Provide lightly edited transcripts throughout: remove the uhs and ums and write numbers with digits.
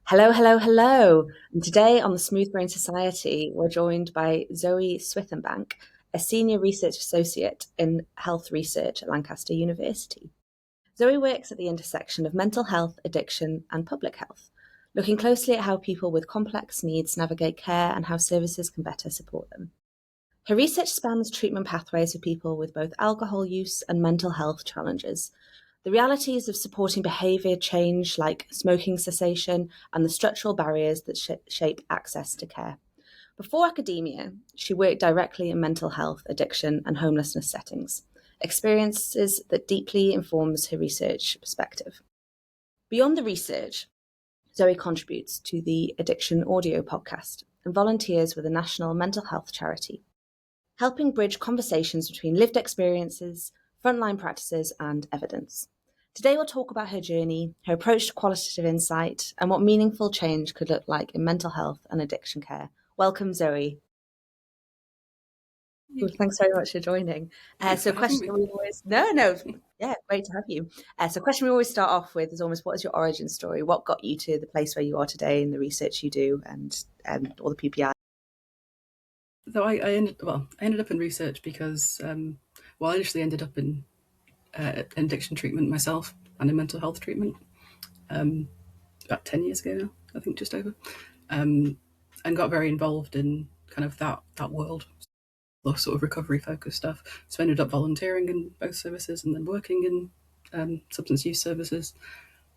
Hello, hello, hello. And today on the Smooth Brain Society, we're joined by Zoe Swithenbank, a senior research associate in health research at Lancaster University. Zoe works at the intersection of mental health, addiction, and public health, looking closely at how people with complex needs navigate care and how services can better support them. Her research spans treatment pathways for people with both alcohol use and mental health challenges, the realities of supporting behaviour change like smoking cessation, and the structural barriers that shape access to care. Before academia, she worked directly in mental health, addiction, and homelessness settings, experiences that deeply informs her research perspective. Beyond the research, Zoe contributes to the Addiction Audio podcast and volunteers with a national mental health charity, helping bridge conversations between lived experiences, frontline practices, and evidence. Today, we'll talk about her journey, her approach to qualitative insight, and what meaningful change could look like in mental health and addiction care. Welcome, Zoe. Well, thanks very much for joining. Thanks So, for having question me. we always no, yeah, great to have you. Question we always start off with is almost, what is your origin story? What got you to the place where you are today in the research you do and all the PPI? So I ended up in research because I initially ended up in addiction treatment myself and in mental health treatment about 10 years ago now, I think just over, and got very involved in kind of that world, the sort of recovery focused stuff. So I ended up volunteering in both services and then working in substance use services,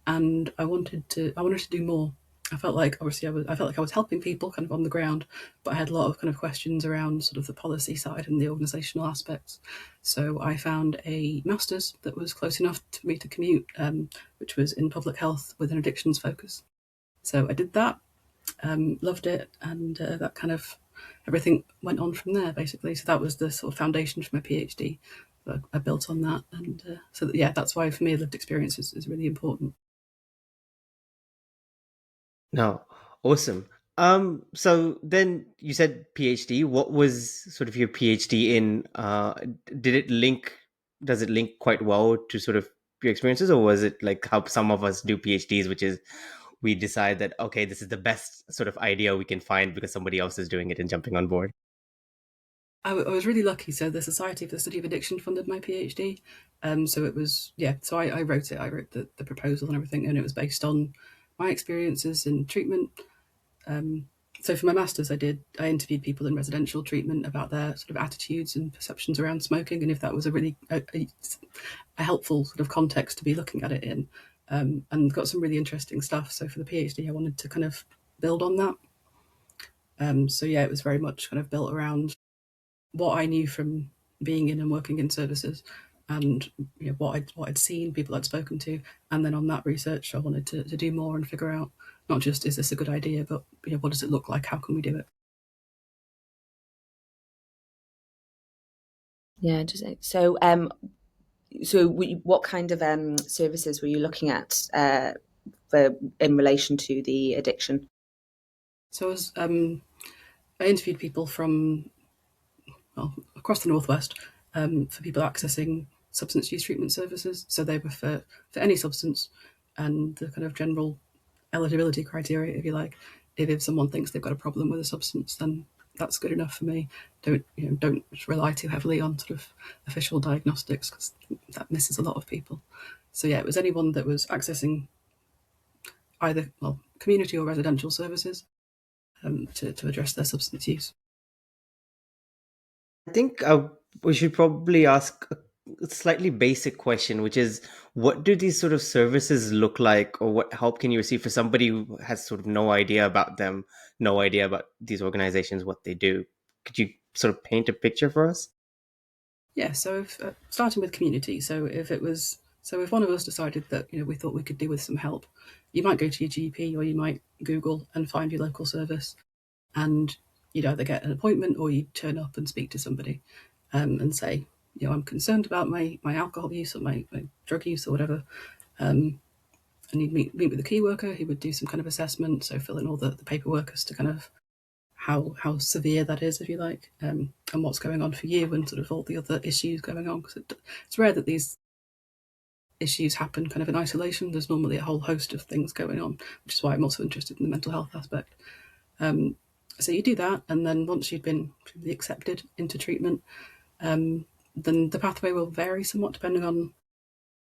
and I wanted to do more. I felt like obviously I felt like I was helping people kind of on the ground, but I had a lot of kind of questions around sort of the policy side and the organisational aspects. So I found a master's that was close enough to me to commute, which was in public health with an addictions focus. So I did that, loved it, and that kind of everything went on from there basically. So that was the sort of foundation for my PhD. I built on that, and yeah, that's why for me lived experience is really important. No, awesome. So then you said PhD. What was sort of your PhD in? Did it link? Does it link quite well to sort of your experiences, or was it like how some of us do PhDs, which is we decide that okay, this is the best sort of idea we can find because somebody else is doing it and jumping on board. I was really lucky. So the Society for the Study of Addiction funded my PhD. So it was, yeah. So I wrote it. I wrote the proposal and everything, and it was based on my experiences in treatment. Um, so for my masters, I interviewed people in residential treatment about their sort of attitudes and perceptions around smoking, and if that was a helpful sort of context to be looking at it in, and got some really interesting stuff. So for the PhD, I wanted to kind of build on that. So yeah, it was very much kind of built around what I knew from being in and working in services, and what I'd seen, people I'd spoken to, and then on that research, I wanted to do more and figure out not just is this a good idea, but what does it look like? How can we do it? Yeah, interesting. What kind of services were you looking at for in relation to the addiction? So I interviewed people from across the northwest, for people accessing substance use treatment services. So they were for any substance, and the kind of general eligibility criteria, if you like. If someone thinks they've got a problem with a substance, then that's good enough for me. Don't rely too heavily on sort of official diagnostics because that misses a lot of people. So yeah, it was anyone that was accessing either community or residential services, to address their substance use. I think we should probably ask a slightly basic question, which is what do these sort of services look like, or what help can you receive for somebody who has sort of no idea about them, no idea about these organizations, what they do? Could you sort of paint a picture for us? Yeah, so starting with community. If one of us decided that we thought we could do with some help, you might go to your GP or you might Google and find your local service, and you'd either get an appointment or you'd turn up and speak to somebody, and say, I'm concerned about my alcohol use or my drug use or whatever. And you'd meet with a key worker who would do some kind of assessment, so fill in all the paperwork as to kind of how severe that is, if you like, and what's going on for you, and sort of all the other issues going on. Because it's rare that these issues happen kind of in isolation. There's normally a whole host of things going on, which is why I'm also interested in the mental health aspect. So you do that, and then once you've been accepted into treatment, then the pathway will vary somewhat depending on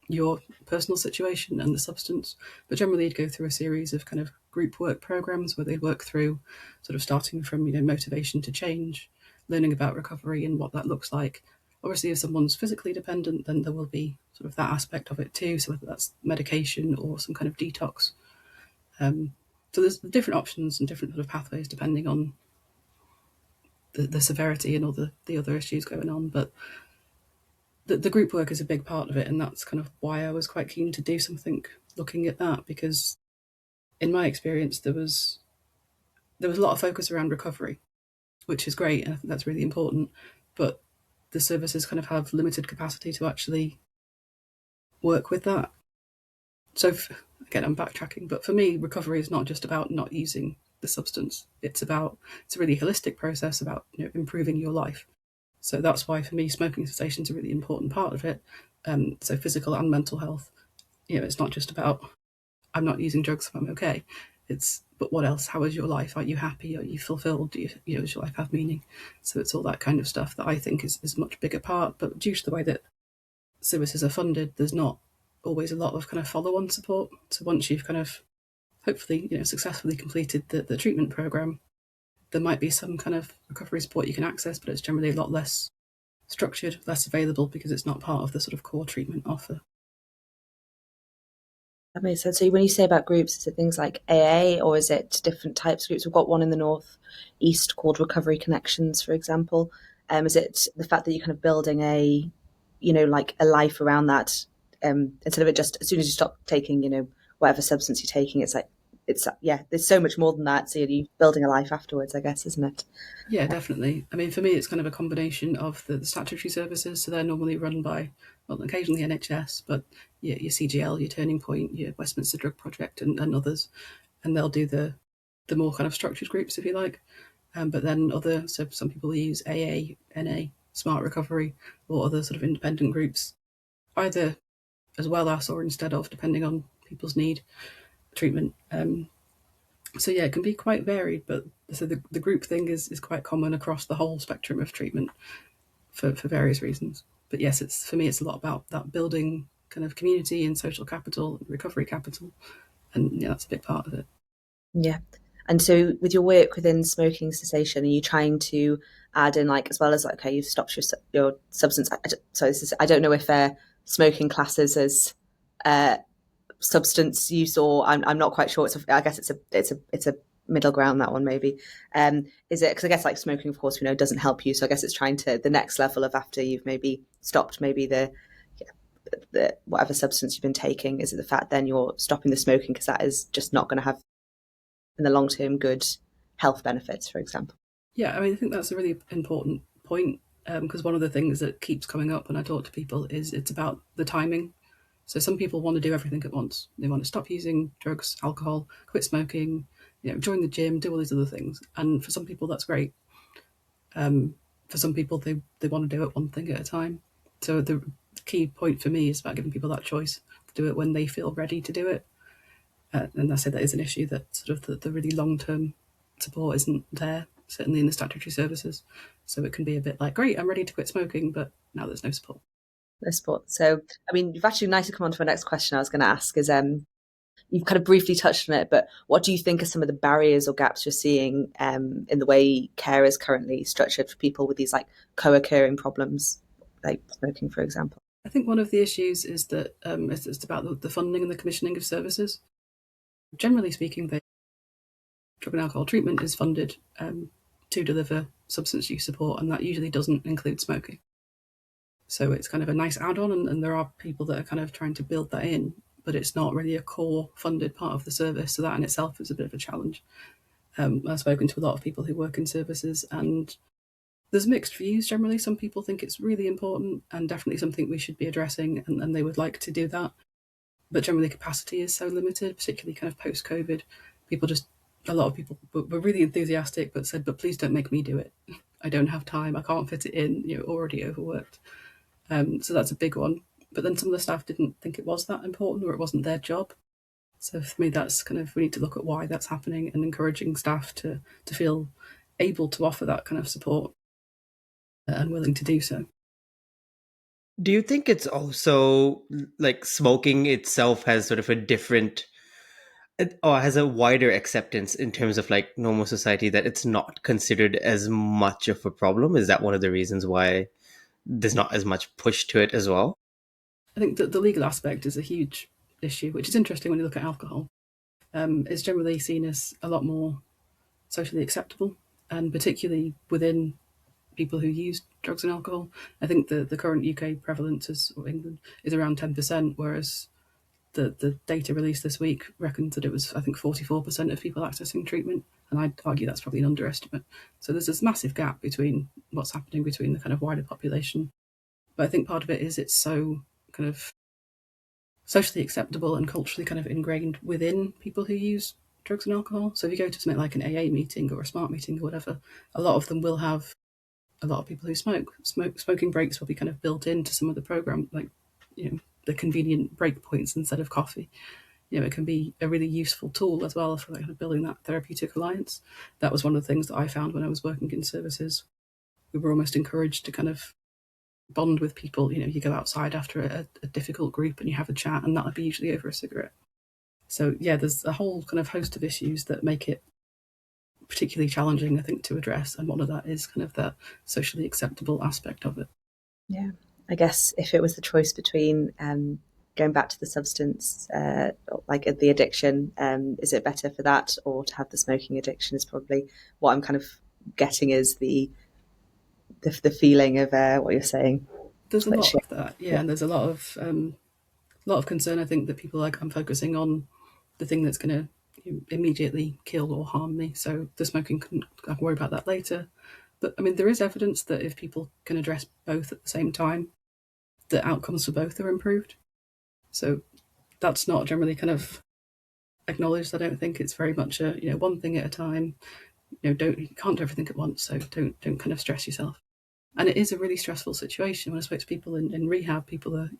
your personal situation and the substance. But generally, you'd go through a series of kind of group work programs where they'd work through sort of starting from, motivation to change, learning about recovery and what that looks like. Obviously, if someone's physically dependent, then there will be sort of that aspect of it too. So whether that's medication or some kind of detox. So there's different options and different sort of pathways depending on the severity and all the other issues going on. But the group work is a big part of it, and that's kind of why I was quite keen to do something looking at that, because in my experience there was a lot of focus around recovery, which is great, and I think that's really important. But the services kind of have limited capacity to actually work with that. So again, I'm backtracking, but for me, recovery is not just about not using the substance. It's a really holistic process about improving your life. So that's why for me, smoking cessation is a really important part of it. So physical and mental health. It's not just about I'm not using drugs, so I'm okay. But what else? How is your life? Are you happy? Are you fulfilled? Does your life have meaning? So it's all that kind of stuff that I think is a much bigger part. But due to the way that services are funded, there's not always a lot of kind of follow-on support. So once you've kind of hopefully successfully completed the treatment program, there might be some kind of recovery support you can access, but it's generally a lot less structured, less available because it's not part of the sort of core treatment offer. That makes sense. So when you say about groups, is it things like AA, or is it different types of groups? We've got one in the north east called Recovery Connections, for example. Is it the fact that you're kind of building like a life around that, instead of it just as soon as you stop taking, whatever substance you're taking, there's so much more than that. So you're building a life afterwards, I guess, isn't it? Yeah, definitely. I mean, for me, it's kind of a combination of the statutory services. So they're normally run by, well, occasionally NHS, but your CGL, your Turning Point, your Westminster Drug Project, and others. And they'll do the more kind of structured groups, if you like. But then so some people use AA, NA, Smart Recovery, or other sort of independent groups, either as well as or instead of, depending on people's need, treatment. So yeah, it can be quite varied, but so the group thing is quite common across the whole spectrum of treatment for various reasons. But yes, for me it's a lot about that building kind of community and social capital, recovery capital, and yeah, that's a big part of it. Yeah. And so with your work within smoking cessation, are you trying to add in, like, as well as, like, okay, you've stopped your substance. I don't know if smoking classes as substance use, or I'm not quite sure. I guess it's a middle ground, that one maybe. Is it, because I guess like smoking, of course, we know doesn't help you. So I guess it's trying to the next level of after you've maybe stopped maybe the whatever substance you've been taking. Is it the fact then you're stopping the smoking because that is just not going to have in the long term good health benefits, for example? Yeah, I mean, I think that's a really important point, because one of the things that keeps coming up when I talk to people is it's about the timing. So some people want to do everything at once. They want to stop using drugs, alcohol, quit smoking, join the gym, do all these other things. And for some people, that's great. For some people, they want to do it one thing at a time. So the key point for me is about giving people that choice to do it when they feel ready to do it. And I say that is an issue, that sort of the really long-term support isn't there, certainly in the statutory services. So it can be a bit like, great, I'm ready to quit smoking, but now there's no support. No support. So, I mean, you've actually nicely come on to my next question I was going to ask is, you've kind of briefly touched on it, but what do you think are some of the barriers or gaps you're seeing in the way care is currently structured for people with these like co-occurring problems, like smoking, for example? I think one of the issues is that it's about the funding and the commissioning of services. Generally speaking, the drug and alcohol treatment is funded to deliver substance use support, and that usually doesn't include smoking. So it's kind of a nice add-on, and there are people that are kind of trying to build that in, but it's not really a core funded part of the service. So that in itself is a bit of a challenge. I've spoken to a lot of people who work in services, and there's mixed views generally. Some people think it's really important and definitely something we should be addressing, and they would like to do that. But generally capacity is so limited, particularly kind of post-COVID. A lot of people were really enthusiastic, but said, but please don't make me do it. I don't have time. I can't fit it in, already overworked. So that's a big one. But then some of the staff didn't think it was that important, or it wasn't their job. So for me, that's kind of, we need to look at why that's happening and encouraging staff to feel able to offer that kind of support and willing to do so. Do you think it's also like smoking itself has sort of a different or has a wider acceptance in terms of like normal society, that it's not considered as much of a problem? Is that one of the reasons why there's not as much push to it as well? I think that the legal aspect is a huge issue, which is interesting when you look at alcohol. It's generally seen as a lot more socially acceptable, and particularly within people who use drugs and alcohol. I think the current UK prevalence is, or England, is around 10%, whereas the data released this week reckons that it was, I think, 44% of people accessing treatment. And I'd argue that's probably an underestimate. So there's this massive gap between what's happening between the kind of wider population. But I think part of it is it's so kind of socially acceptable and culturally kind of ingrained within people who use drugs and alcohol. So if you go to something like an AA meeting or a SMART meeting or whatever, a lot of them will have a lot of people who smoking breaks will be kind of built into some of the program, like, the convenient break points instead of coffee. It can be a really useful tool as well for like kind of building that therapeutic alliance. That was one of the things that I found when I was working in services. We were almost encouraged to kind of bond with people. You go outside after a difficult group and you have a chat, and that would be usually over a cigarette. So yeah, there's a whole kind of host of issues that make it particularly challenging, I think, to address, and one of that is kind of that socially acceptable aspect of it. Yeah, I guess if it was the choice between going back to the substance, like the addiction, is it better for that or to have the smoking addiction? Is probably what I'm kind of getting is the feeling of what you're saying. There's a Which, lot of that, yeah, and there's a lot of concern. I think that people are like, I'm focusing on the thing that's going to immediately kill or harm me. So the smoking, I can worry about that later. But I mean, there is evidence that if people can address both at the same time, the outcomes for both are improved. So that's not generally kind of acknowledged. I don't think it's very much a one thing at a time. You can't do everything at once, so don't kind of stress yourself. And it is a really stressful situation. When I spoke to people in rehab, people are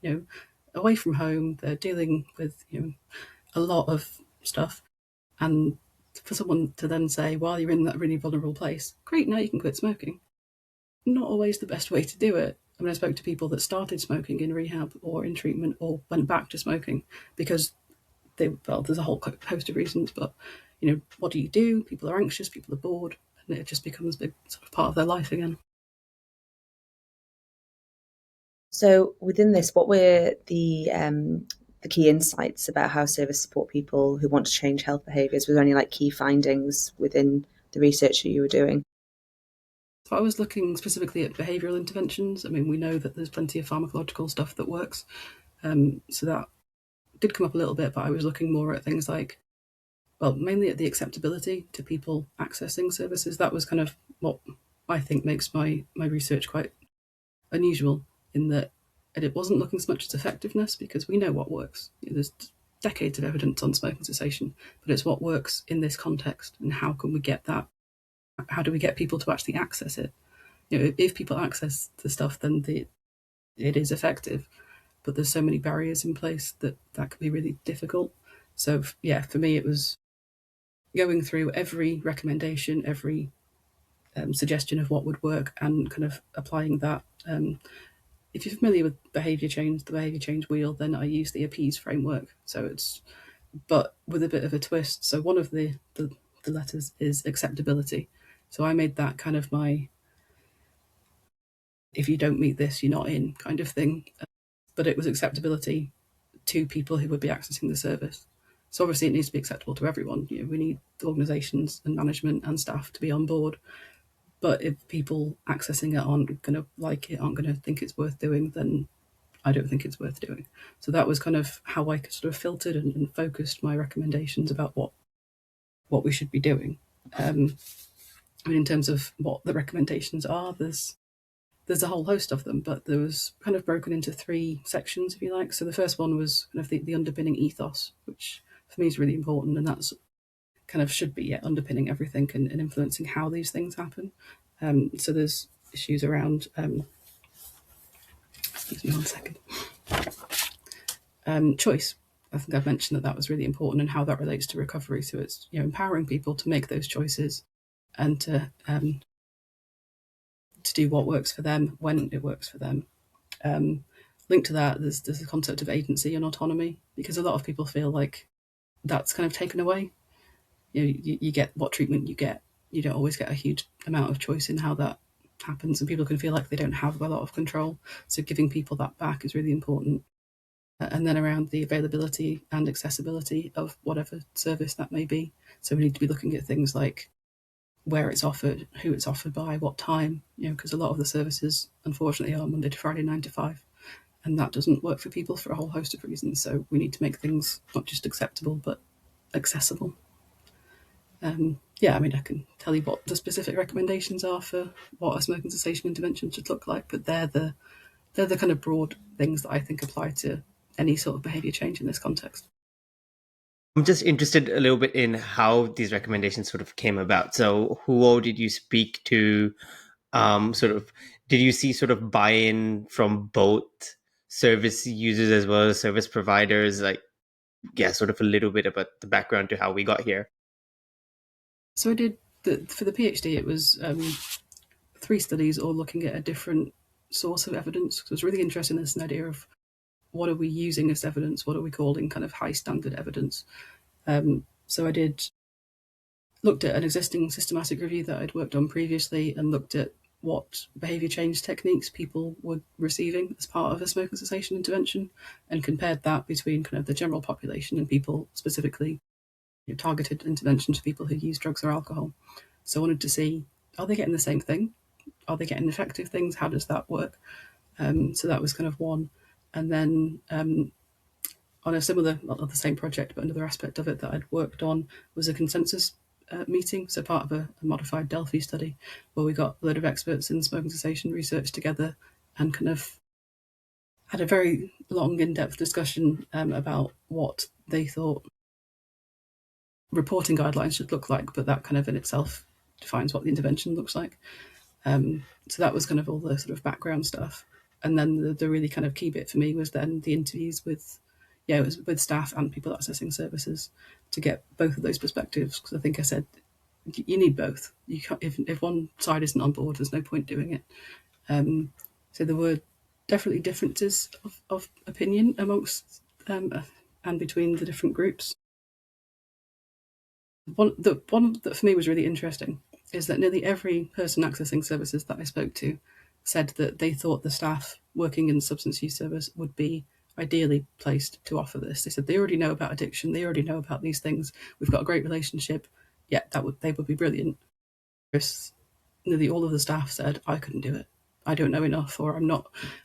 away from home. They're dealing with a lot of stuff, and for someone to then say, while you're in that really vulnerable place, great, now you can quit smoking. Not always the best way to do it. I mean, I spoke to people that started smoking in rehab or in treatment or went back to smoking because there's a whole host of reasons, but what do you do? People are anxious, people are bored, and it just becomes a big sort of part of their life again. so within this, what were the key insights about how service support people who want to change health behaviours? Were there any like key findings within the research that you were doing? So I was looking specifically at behavioural interventions. I mean, we know that there's plenty of pharmacological stuff that works. So that did come up a little bit, but I was looking more at things like, well, mainly at the acceptability to people accessing services. That was kind of what I think makes my research quite unusual, in that it wasn't looking so much at effectiveness, because we know what works. There's decades of evidence on smoking cessation, but it's what works in this context, and how can we get that? How do we get people to actually access it? If people access the stuff, then it is effective. But there's so many barriers in place that can be really difficult. So yeah, for me, it was going through every recommendation, every suggestion of what would work, and kind of applying that. If you're familiar with behaviour change, the behaviour change wheel, then I use the APPEASE framework. So but with a bit of a twist. So one of the letters is acceptability. So I made that kind of my, if you don't meet this, you're not in kind of thing. But it was acceptability to people who would be accessing the service. So obviously it needs to be acceptable to everyone. We need organisations and management and staff to be on board. But if people accessing it aren't going to like it, aren't going to think it's worth doing, then I don't think it's worth doing. So that was kind of how I sort of filtered and focused my recommendations about what we should be doing. I mean, in terms of what the recommendations are, there's a whole host of them, but there was kind of broken into three sections, if you like. So the first one was kind of the underpinning ethos, which for me is really important, and that's kind of should be underpinning everything and influencing how these things happen. So there's issues around, excuse me one second. Choice. I think I've mentioned that was really important and how that relates to recovery. So it's empowering people to make those choices and to do what works for them when it works for them. Linked to that, there's the concept of agency and autonomy, because a lot of people feel like that's kind of taken away. You get what treatment you get. You don't always get a huge amount of choice in how that happens, and people can feel like they don't have a lot of control. So giving people that back is really important. And then around the availability and accessibility of whatever service that may be. So we need to be looking at things like where it's offered, who it's offered by, what time, because a lot of the services, unfortunately, are Monday to Friday, 9 to 5. And that doesn't work for people for a whole host of reasons. So we need to make things not just acceptable, but accessible. I can tell you what the specific recommendations are for what a smoking cessation intervention should look like, but they're the kind of broad things that I think apply to any sort of behaviour change in this context. I'm just interested a little bit in how these recommendations sort of came about. So who all did you speak to? Did you see sort of buy-in from both service users as well as service providers? Sort of a little bit about the background to how we got here. So I did, for the PhD, it was 3 studies all looking at a different source of evidence. So I was really interested in this idea of what are we using as evidence? What are we calling kind of high standard evidence? So I looked at an existing systematic review that I'd worked on previously and looked at what behaviour change techniques people were receiving as part of a smoking cessation intervention, and compared that between kind of the general population and people specifically targeted interventions for people who use drugs or alcohol. So I wanted to see, are they getting the same thing? Are they getting effective things? How does that work? So that was kind of one. And then on a similar, not the same project, but another aspect of it that I'd worked on was a consensus meeting. So part of a modified Delphi study where we got a load of experts in smoking cessation research together and kind of had a very long, in-depth discussion about what they thought reporting guidelines should look like, but that kind of in itself defines what the intervention looks like. So that was kind of all the sort of background stuff. And then the really kind of key bit for me was then the interviews with, it was with staff and people accessing services to get both of those perspectives. Because I think I said, you need both. You can't, if one side isn't on board, there's no point doing it. So there were definitely differences of opinion amongst and between the different groups. One that for me was really interesting is that nearly every person accessing services that I spoke to said that they thought the staff working in the substance use service would be ideally placed to offer this. They said they already know about addiction, they already know about these things. We've got a great relationship. Yeah, they would be brilliant. Nearly all of the staff said, I couldn't do it. I don't know enough, or I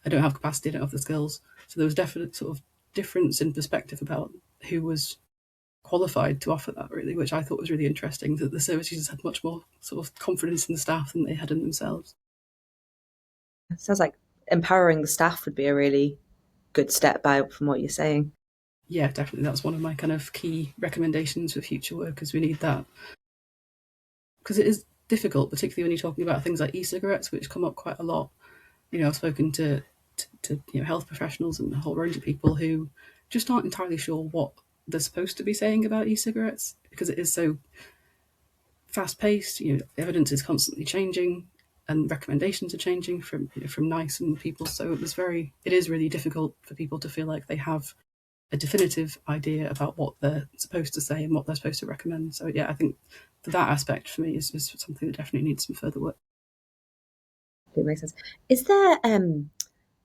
don't have capacity, I don't have the skills. So there was definite sort of difference in perspective about who was qualified to offer that, really, which I thought was really interesting, that the service users had much more sort of confidence in the staff than they had in themselves. It sounds like empowering the staff would be a really good step out from what you're saying. Yeah, definitely. That's one of my kind of key recommendations for future workers. We need that. Because it is difficult, particularly when you're talking about things like e-cigarettes, which come up quite a lot. I've spoken to health professionals and a whole range of people who just aren't entirely sure what they're supposed to be saying about e-cigarettes, because it is so fast-paced. Evidence is constantly changing, and recommendations are changing from NICE and people. So it is really difficult for people to feel like they have a definitive idea about what they're supposed to say and what they're supposed to recommend. So I think for that aspect, for me, is something that definitely needs some further work. It makes sense. Is there an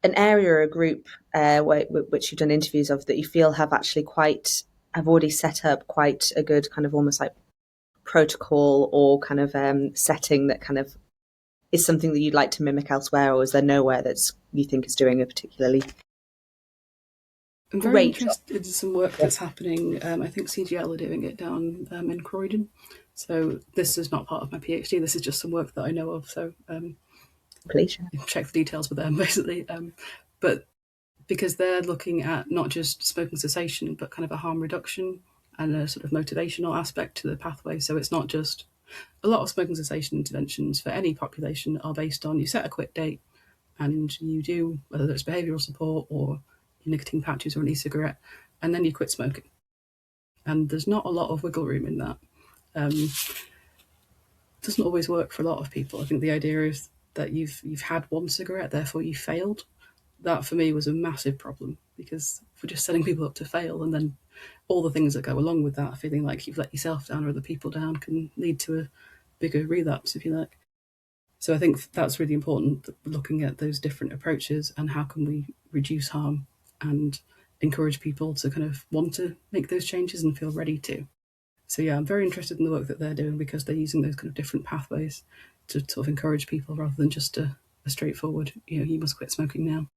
area or a group which you've done interviews of that you feel have already set up quite a good kind of almost like protocol or kind of setting that kind of is something that you'd like to mimic elsewhere, or is there nowhere that's you think is doing a particularly I'm very interested in some work that's happening. I think CGL are doing it down in Croydon. So this is not part of my PhD. This is just some work that I know of. So please check the details with them, basically. But because they're looking at not just smoking cessation, but kind of a harm reduction and a sort of motivational aspect to the pathway. So it's not just a lot of smoking cessation interventions for any population are based on you set a quit date and you do, whether it's behavioural support or nicotine patches or an e-cigarette, and then you quit smoking. And there's not a lot of wiggle room in that. It doesn't always work for a lot of people. I think the idea is that you've had one cigarette, therefore you failed. That for me was a massive problem, because we're just setting people up to fail, and then all the things that go along with that, feeling like you've let yourself down or other people down, can lead to a bigger relapse, if you like. So I think that's really important, looking at those different approaches and how can we reduce harm and encourage people to kind of want to make those changes and feel ready to. So yeah, I'm very interested in the work that they're doing, because they're using those kind of different pathways to sort of encourage people, rather than just a straightforward, you must quit smoking now.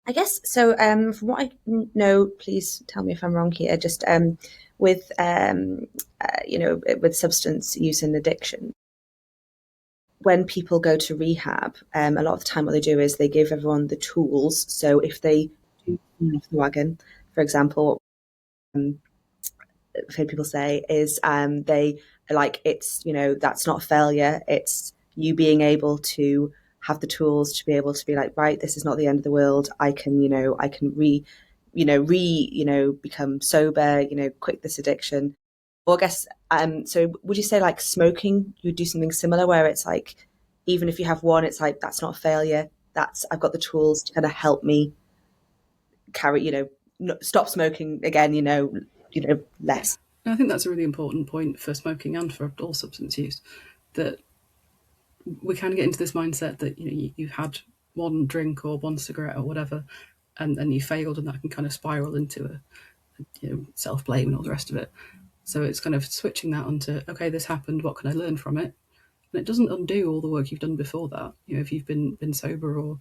I guess so. From what I know, please tell me if I'm wrong here. Just with with substance use and addiction, when people go to rehab, a lot of the time what they do is they give everyone the tools. So if they do fall off the wagon, for example, um, I've heard people say is they like it's that's not failure. It's you being able to have the tools to be able to be like, right, this is not the end of the world. I can I can become sober. Quit this addiction. Well, I guess so. Would you say like smoking? You would do something similar where it's like even if you have one, it's like that's not a failure. That's I've got the tools to kind of help me carry stop smoking again. Yeah. Less. And I think that's a really important point for smoking and for all substance use, that we kind of get into this mindset that you've had one drink or one cigarette or whatever, and you failed, and that can kind of spiral into a self-blame and all the rest of it. So it's kind of switching that onto, okay, this happened, what can I learn from it? And it doesn't undo all the work you've done before that. If you've been sober or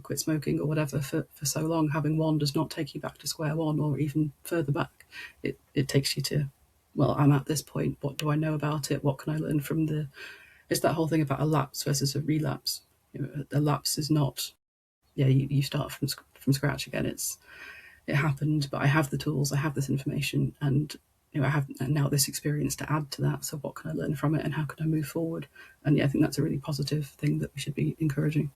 quit smoking or whatever for so long, having one does not take you back to square one or even further back. It takes you to, well, I'm at this point. What do I know about it? What can I learn from the? It's that whole thing about a lapse versus a relapse. A lapse is not, you start from scratch again. It happened, but I have the tools, I have this information, and I have now this experience to add to that. So what can I learn from it, and how can I move forward? And yeah, I think that's a really positive thing that we should be encouraging.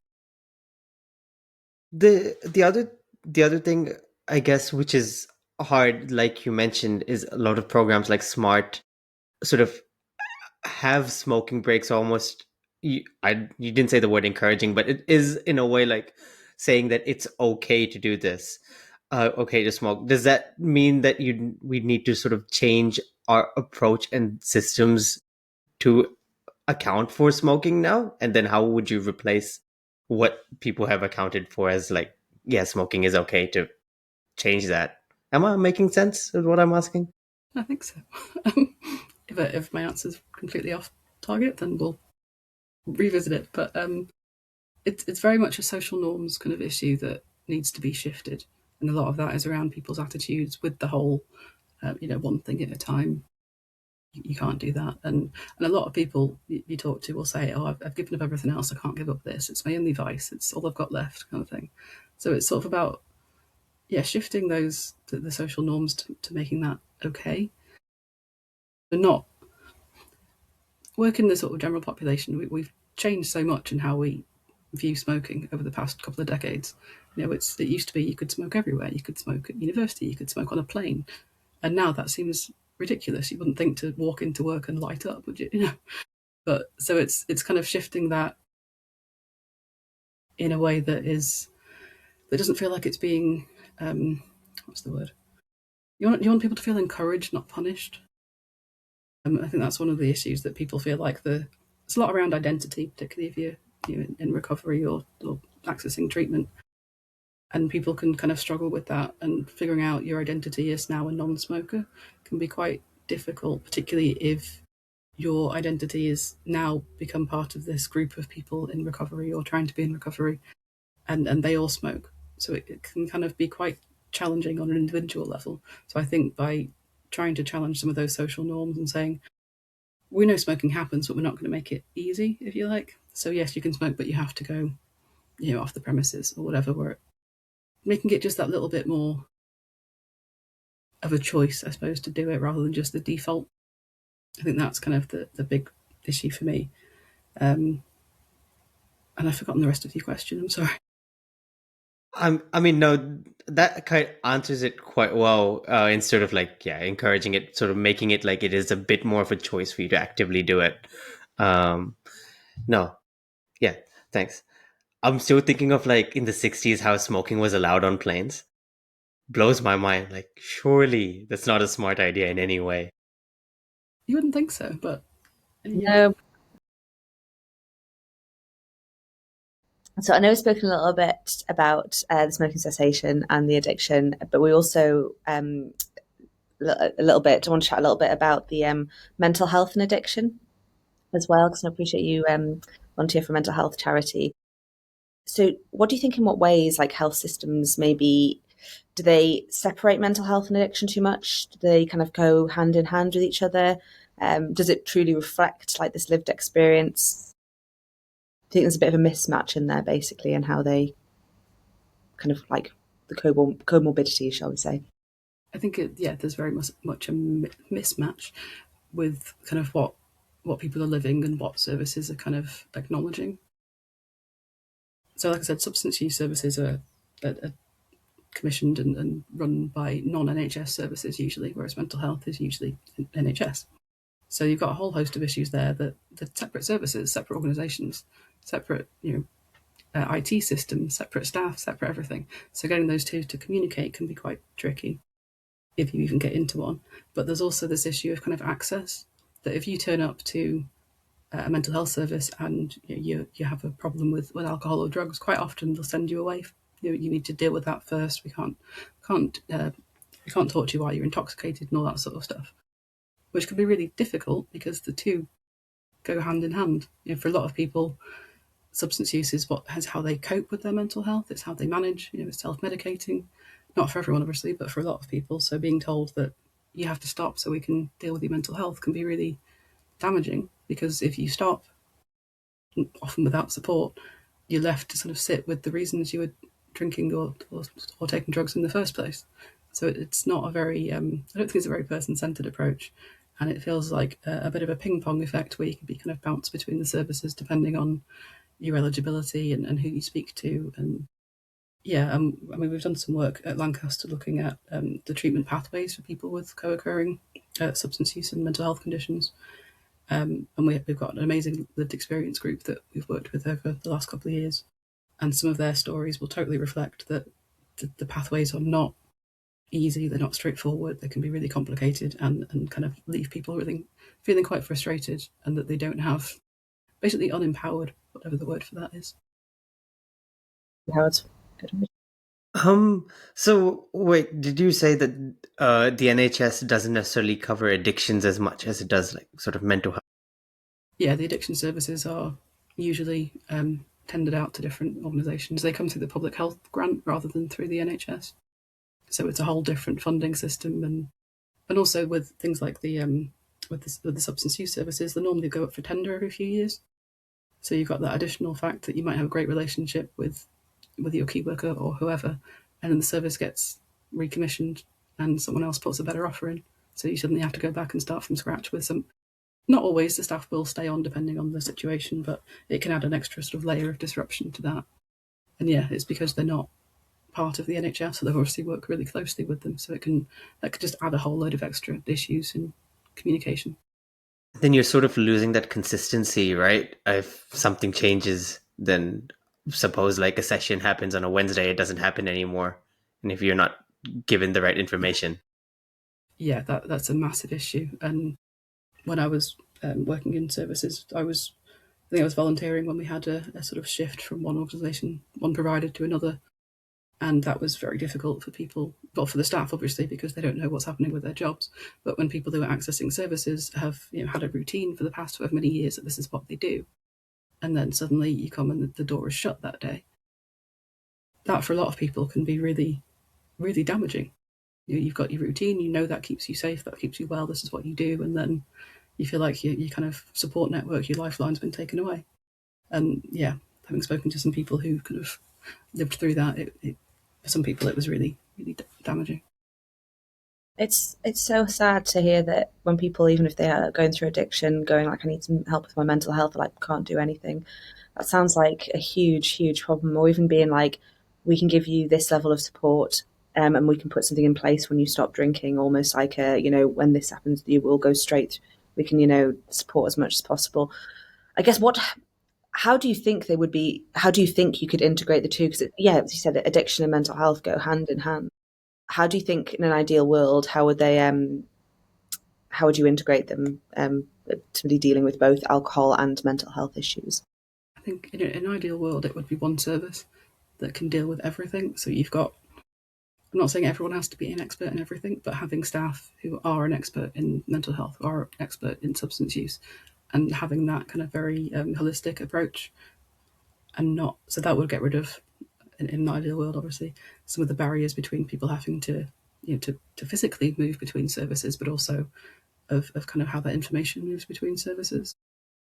The other thing, I guess, which is hard, like you mentioned, is a lot of programs like Smart sort of have smoking breaks almost. You didn't say the word encouraging, but it is in a way like saying that it's okay to do this, okay to smoke. Does that mean that we need to sort of change our approach and systems to account for smoking now? And then how would you replace what people have accounted for as like, yeah, smoking is okay, to change that? Am I making sense with what I'm asking? I think so. If my answer's completely off target, then we'll revisit it. But it's very much a social norms kind of issue that needs to be shifted, and a lot of that is around people's attitudes with the whole, one thing at a time. You can't do that. And a lot of people you talk to will say, oh, I've given up everything else, I can't give up this, it's my only vice, it's all I've got left, kind of thing. So it's sort of about shifting those the social norms to making that okay, and not work in the sort of general population. We've changed so much in how we view smoking over the past couple of decades. It used to be you could smoke everywhere, you could smoke at university, you could smoke on a plane, and now that seems ridiculous. You wouldn't think to walk into work and light up, would you? But so it's kind of shifting that in a way that doesn't feel like it's being, what's the word? You want people to feel encouraged, not punished. I think that's one of the issues, that people feel like it's a lot around identity, particularly if you're in recovery or accessing treatment, and people can kind of struggle with that, and figuring out your identity as now a non-smoker can be quite difficult, particularly if your identity is now become part of this group of people in recovery or trying to be in recovery, and they all smoke. So it can kind of be quite challenging on an individual level. So I think by trying to challenge some of those social norms and saying, we know smoking happens, but we're not going to make it easy, if you like. So yes, you can smoke, but you have to go, off the premises or whatever. We're making it just that little bit more of a choice, I suppose, to do it rather than just the default. I think that's kind of the big issue for me. And I've forgotten the rest of your question. I'm sorry. I mean, no, that kind of answers it quite well. In sort of like, yeah, encouraging it, sort of making it like it is a bit more of a choice for you to actively do it. Um, no, yeah, thanks. I'm still thinking of like in the 60s how smoking was allowed on planes. Blows my mind. Like, surely that's not a smart idea in any way. You wouldn't think so, but yeah. No. So I know we've spoken a little bit about the smoking cessation and the addiction, but we also a little bit. I want to chat a little bit about the mental health and addiction as well, because I appreciate you volunteer for a mental health charity. So, what do you think? In what ways, like health systems, maybe do they separate mental health and addiction too much? Do they kind of go hand in hand with each other? Does it truly reflect like this lived experience? I think there's a bit of a mismatch in there, basically, and how they kind of like the comorbidity, shall we say? I think yeah, there's very much a mismatch with kind of what people are living and what services are kind of acknowledging. So, like I said, substance use services are commissioned and run by non-NHS services usually, whereas mental health is usually NHS. So you've got a whole host of issues there that the separate services, separate organisations, separate IT systems, separate staff, separate everything. So getting those two to communicate can be quite tricky if you even get into one. But there's also this issue of kind of access, that if you turn up to a mental health service and you have a problem with alcohol or drugs, quite often they'll send you away. You need to deal with that first. Can't we can't talk to you while you're intoxicated and all that sort of stuff, which can be really difficult because the two go hand in hand. For a lot of people, substance use is how they cope with their mental health. It's how they manage. It's self-medicating. Not for everyone, obviously, but for a lot of people. So being told that you have to stop so we can deal with your mental health can be really damaging, because if you stop, often without support, you're left to sort of sit with the reasons you were drinking or taking drugs in the first place. So it's not a very, I don't think it's a very person-centered approach. And it feels like a bit of a ping pong effect where you can be kind of bounced between the services depending on your eligibility and who you speak to. And yeah, I mean, we've done some work at Lancaster looking at the treatment pathways for people with co-occurring substance use and mental health conditions. And we've got an amazing lived experience group that we've worked with over the last couple of years. And some of their stories will totally reflect that the pathways are not easy, they're not straightforward, they can be really complicated and kind of leave people really feeling quite frustrated, and that they don't have, basically unempowered, whatever the word for that is. Howard. So wait, did you say that the NHS doesn't necessarily cover addictions as much as it does like sort of mental health? Yeah, the addiction services are usually tendered out to different organisations. They come through the public health grant rather than through the NHS. So it's a whole different funding system, and also with things like with the substance use services, they normally go up for tender every few years. So you've got that additional fact that you might have a great relationship with your key worker or whoever, and then the service gets recommissioned and someone else puts a better offer in. So you suddenly have to go back and start from scratch with some. Not always the staff will stay on depending on the situation, but it can add an extra sort of layer of disruption to that. And yeah, it's because they're not part of the NHS, so they've obviously worked really closely with them. So that could just add a whole load of extra issues in communication. Then you're sort of losing that consistency, right? If something changes, then suppose like a session happens on a Wednesday, it doesn't happen anymore. And if you're not given the right information. Yeah, that's a massive issue. And when I was working in services, I think I was volunteering when we had a sort of shift from one organisation, one provider to another, and that was very difficult for people, well, for the staff obviously, because they don't know what's happening with their jobs. But when people who are accessing services have had a routine for the past however many years that this is what they do, and then suddenly you come and the door is shut that day, that for a lot of people can be really, really damaging. You've got your routine, you know that keeps you safe, that keeps you well, this is what you do, and then you feel like your kind of support network, your lifeline's been taken away. And yeah, having spoken to some people who kind of lived through that, for some people it was really, really damaging. It's so sad to hear that when people, even if they are going through addiction, going like, I need some help with my mental health, like can't do anything. That sounds like a huge, huge problem. Or even being like, we can give you this level of support, and we can put something in place when you stop drinking, almost like when this happens, you will go straight. We can, support as much as possible. I guess how do you think they would be? How do you think you could integrate the two? Because as you said, addiction and mental health go hand in hand. How do you think, in an ideal world, how would they? How would you integrate them? Somebody dealing with both alcohol and mental health issues. I think in an ideal world, it would be one service that can deal with everything. So you've got, I'm not saying everyone has to be an expert in everything, but having staff who are an expert in mental health, who are an expert in substance use, and having that kind of very holistic approach, and not, so that would get rid of, in an ideal world, obviously, some of the barriers between people having to, to physically move between services, but also of kind of how that information moves between services.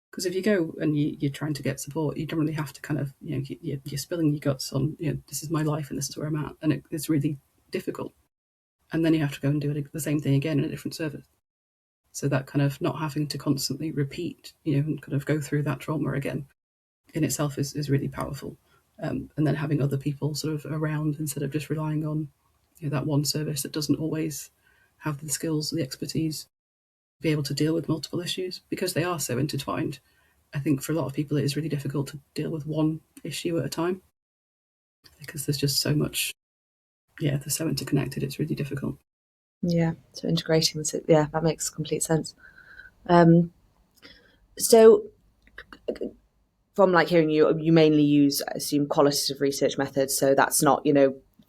Because if you go and you're trying to get support, you generally have to kind of, you're spilling your guts on, this is my life and this is where I'm at. And it's really difficult. And then you have to go and do the same thing again in a different service. So that kind of not having to constantly repeat, and kind of go through that trauma again in itself is really powerful. And then having other people sort of around instead of just relying on that one service that doesn't always have the skills, the expertise, be able to deal with multiple issues because they are so intertwined. I think for a lot of people, it is really difficult to deal with one issue at a time because there's just so much. Yeah, they're so interconnected. It's really difficult. Yeah, so integrating this, that makes complete sense. So, from hearing you mainly use, I assume, qualitative research methods. So that's not,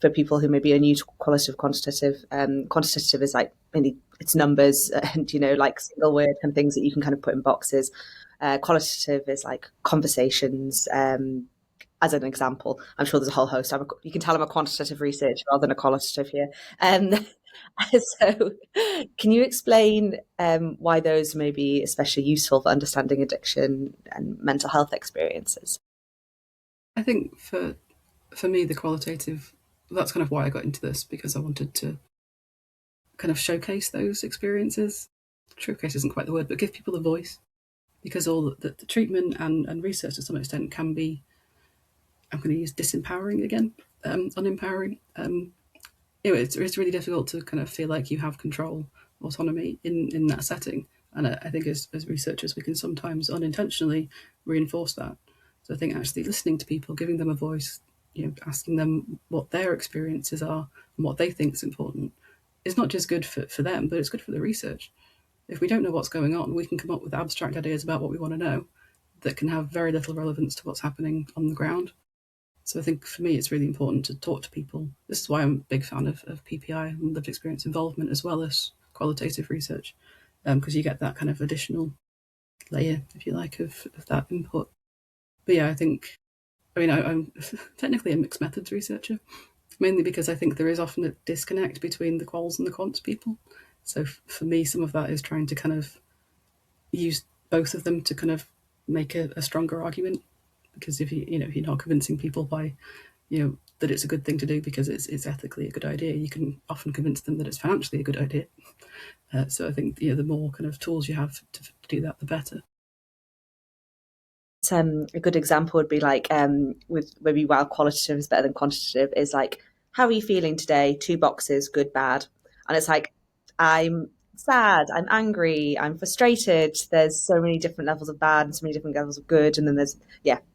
for people who maybe are new to qualitative, quantitative. Quantitative is mainly it's numbers and single word and things that you can kind of put in boxes. Qualitative is conversations. As an example, I'm sure there's a whole host. You can tell I'm a quantitative researcher rather than a qualitative here. So, can you explain why those may be especially useful for understanding addiction and mental health experiences? I think for me, the qualitative, that's kind of why I got into this, because I wanted to kind of showcase those experiences. Showcase isn't quite the word, but give people a voice, because all the treatment and research to some extent can be, I'm going to use disempowering again, unempowering. It's really difficult to kind of feel like you have control, autonomy in that setting. And I think as researchers, we can sometimes unintentionally reinforce that. So I think actually listening to people, giving them a voice, asking them what their experiences are and what they think is important, is not just good for them, but it's good for the research. If we don't know what's going on, we can come up with abstract ideas about what we want to know that can have very little relevance to what's happening on the ground. So I think for me, it's really important to talk to people. This is why I'm a big fan of PPI and lived experience involvement as well as qualitative research, because you get that kind of additional layer, if you like, of that input. But yeah, I'm technically a mixed methods researcher, mainly because I think there is often a disconnect between the quals and the quants people. So for me, some of that is trying to kind of use both of them to kind of make a stronger argument. Because if you're not convincing people by that it's a good thing to do because it's ethically a good idea, you can often convince them that it's financially a good idea. So I think the more kind of tools you have to do that, the better. A good example would be with maybe while qualitative is better than quantitative is how are you feeling today? 2 boxes, good, bad, and it's I'm sad, I'm angry, I'm frustrated. There's so many different levels of bad and so many different levels of good, and then there's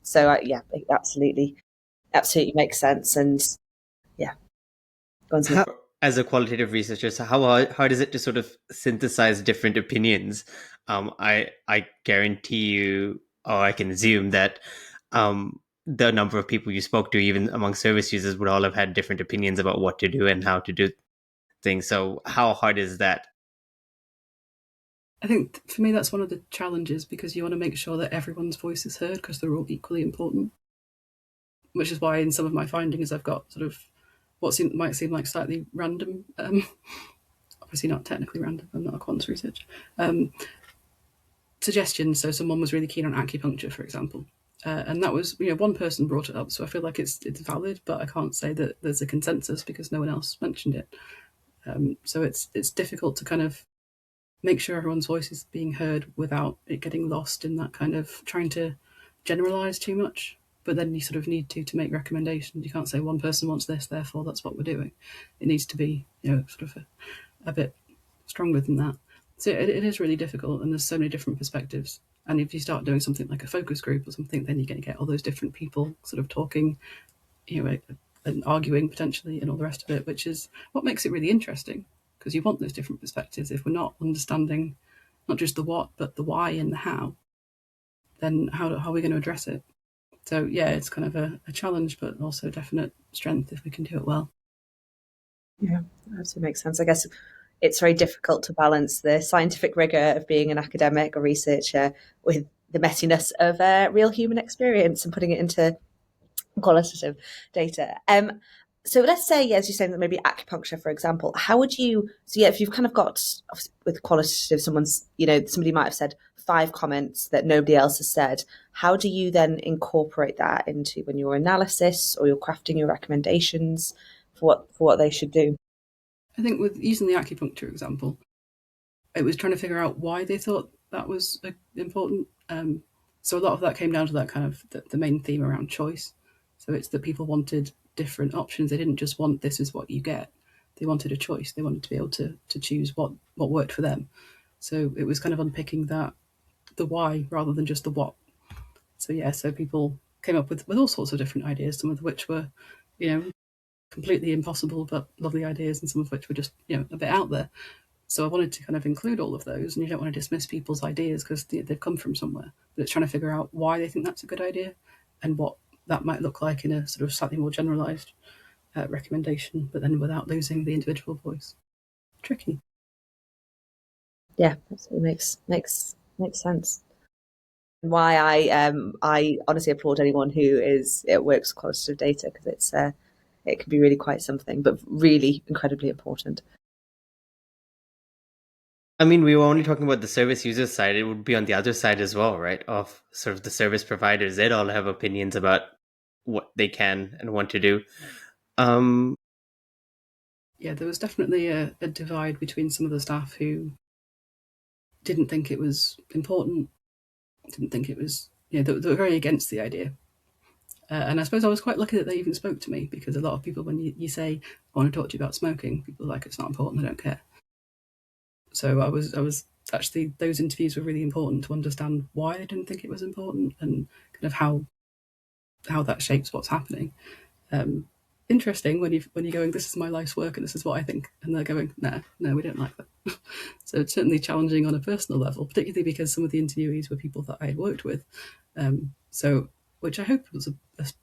So it absolutely makes sense, and yeah. How, as a qualitative researcher, so how hard is it to sort of synthesize different opinions? I guarantee you, or I can assume that the number of people you spoke to, even among service users, would all have had different opinions about what to do and how to do things. So how hard is that? I think for me that's one of the challenges, because you want to make sure that everyone's voice is heard because they're all equally important. Which is why in some of my findings I've got sort of what might seem like slightly random, obviously not technically random, I'm not a quants researcher, suggestions. So someone was really keen on acupuncture, for example. And that was, one person brought it up, so I feel like it's valid, but I can't say that there's a consensus because no one else mentioned it. So it's difficult to kind of make sure everyone's voice is being heard without it getting lost in that kind of trying to generalize too much. but then you sort of need to make recommendations. You can't say one person wants this, therefore that's what we're doing. It needs to be, sort of a bit stronger than that. So it is really difficult, and there's so many different perspectives. And if you start doing something like a focus group or something, then you're going to get all those different people sort of talking, and arguing potentially, and all the rest of it, which is what makes it really interesting, because you want those different perspectives. If we're not understanding not just the what, but the why and the how, then how are we going to address it? So yeah, it's kind of a challenge, but also a definite strength if we can do it well. Yeah, that absolutely makes sense. I guess it's very difficult to balance the scientific rigor of being an academic or researcher with the messiness of real human experience and putting it into qualitative data. So let's say, as you're saying, that maybe acupuncture, for example, how would you? So yeah, if you've kind of got with qualitative, somebody might have said 5 comments that nobody else has said. How do you then incorporate that into when your analysis or you're crafting your recommendations for what they should do? I think with using the acupuncture example, it was trying to figure out why they thought that was important. So a lot of that came down to that kind of the main theme around choice. So it's that people wanted different options. They didn't just want this is what you get. They wanted a choice. They wanted to be able to choose what worked for them. So it was kind of unpicking that the why rather than just the what. So yeah, so people came up with all sorts of different ideas, some of which were, completely impossible but lovely ideas, and some of which were just, a bit out there. So I wanted to kind of include all of those, and you don't want to dismiss people's ideas because they've come from somewhere. But it's trying to figure out why they think that's a good idea and what that might look like in a sort of slightly more generalised recommendation, but then without losing the individual voice. Tricky. Yeah, absolutely makes sense. Why I honestly applaud anyone who works with qualitative data, because it can be really quite something, but really incredibly important. I mean, we were only talking about the service user side. It would be on the other side as well, right? Of sort of the service providers. They'd all have opinions about what they can and want to do. Um, Yeah, there was definitely a divide between some of the staff who didn't think it was important, didn't think it was, they were very against the idea. And I suppose I was quite lucky that they even spoke to me, because a lot of people, when you say, I want to talk to you about smoking, people are like, it's not important, I don't care. So I was actually, those interviews were really important to understand why they didn't think it was important, and kind of how that shapes what's happening. Um, Interesting when you're going, this is my life's work and this is what I think, and they're going, no, we don't like that. So it's certainly challenging on a personal level, particularly because some of the interviewees were people that I had worked with. So which I hope was a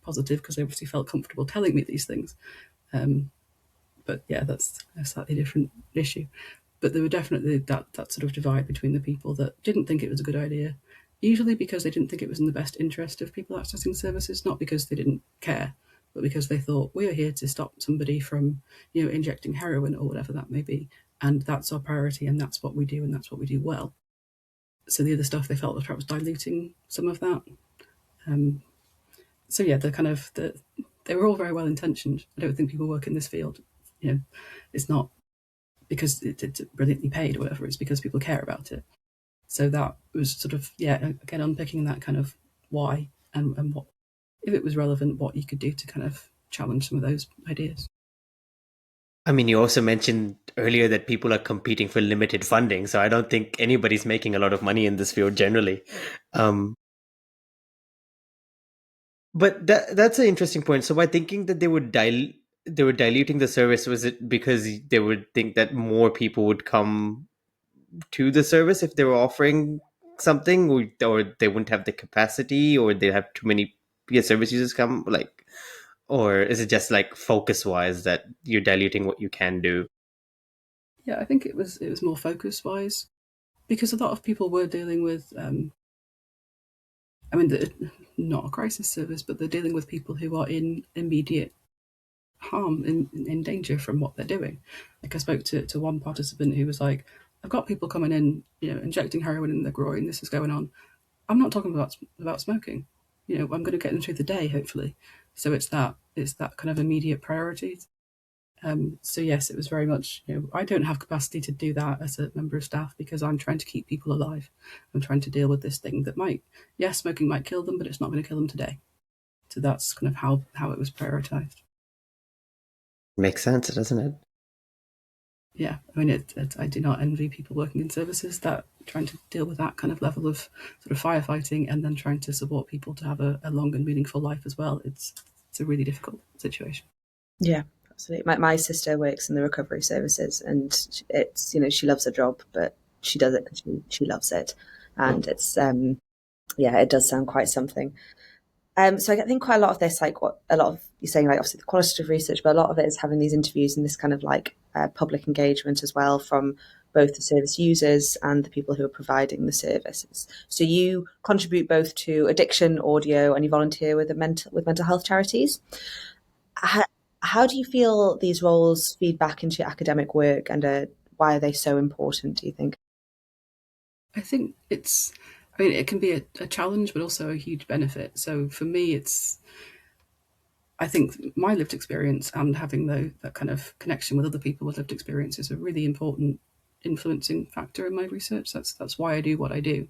positive, because they obviously felt comfortable telling me these things. But yeah, that's a slightly different issue. But there were definitely that sort of divide between the people that didn't think it was a good idea, usually because they didn't think it was in the best interest of people accessing services, not because they didn't care, but because they thought, we are here to stop somebody from, injecting heroin or whatever that may be, and that's our priority, and that's what we do, and that's what we do well. So the other stuff they felt was perhaps diluting some of that. So yeah, they were all very well intentioned. I don't think people work in this field. It's not because it's brilliantly paid or whatever. It's because people care about it. So that was sort of, again, unpicking that kind of why, and what, if it was relevant, what you could do to kind of challenge some of those ideas. I mean, you also mentioned earlier that people are competing for limited funding, so I don't think anybody's making a lot of money in this field generally. Um, but that's an interesting point. So by thinking that they were diluting the service, was it because they would think that more people would come to the service if they were offering something, or they wouldn't have the capacity, or they have too many service users come, like, or is it just like focus wise that you're diluting what you can do? Yeah, I think it was more focus wise, because a lot of people were dealing with, I mean, not a crisis service, but they're dealing with people who are in immediate harm, in danger from what they're doing. Like, I spoke to one participant who was like, I've got people coming in, injecting heroin in their groin, this is going on. I'm not talking about smoking. I'm going to get them through the day, hopefully. So it's that kind of immediate priority. So yes, it was very much, I don't have capacity to do that as a member of staff, because I'm trying to keep people alive. I'm trying to deal with this thing that smoking might kill them, but it's not going to kill them today. So that's kind of how it was prioritized. Makes sense, doesn't it? Yeah, I mean, I do not envy people working in services that trying to deal with that kind of level of sort of firefighting and then trying to support people to have a long and meaningful life as well. It's a really difficult situation. Yeah, absolutely. My sister works in the recovery services, and it's, she loves her job, but she does it because she loves it, and it's yeah, it does sound quite something. So I think quite a lot of this, like what a lot of you're saying, like obviously the qualitative research, but a lot of it is having these interviews and this kind of like public engagement as well from both the service users and the people who are providing the services. So you contribute both to addiction audio and you volunteer with mental health charities. How, how do you feel these roles feed back into your academic work, and why are they so important, do you think? I think I mean, it can be a challenge, but also a huge benefit. So for me, I think my lived experience and having that kind of connection with other people with lived experience is a really important influencing factor in my research. That's why I do what I do,